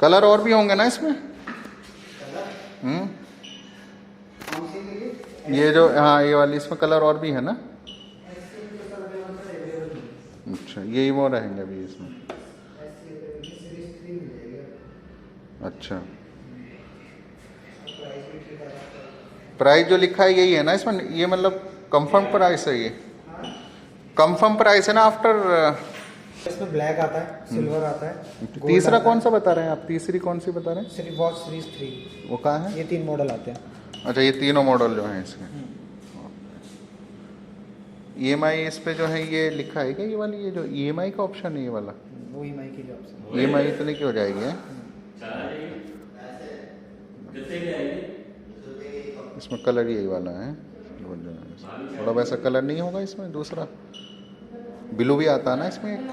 Colour और भी होंगे ना इसमें? ये जो, हाँ ये वाली, इसमें कलर और भी है ना? अच्छा, यही वो रहेंगे अभी इसमें। अच्छा, प्राइस जो लिखा है यही है ना इसमें? ये मतलब कंफर्म प्राइस है, ये कंफर्म प्राइस है ना आफ्टर? इसमें ब्लैक आता है, सिल्वर आता है। तीसरा कौन सा बता रहे हैं आप? तीसरी कौन सी बता रहे हैं? Shri watch series 3। वो कहाँ है? ये 3 मॉडल आते हैं। अच्छा, ये तीनों मॉडल जो हैं इसके। EMI इस पे जो है ये लिखा है क्या? ये वाली, ये जो EMI का ऑप्शन है ये वाला, वो EMI की जो ऑप्शन EMI इतने की हो जाएगी है? इसमें कलर यही वाला है। थोड़ा वैसा कलर नहीं होगा इसमें? दूसरा ब्लू भी आता है ना इसमें एक?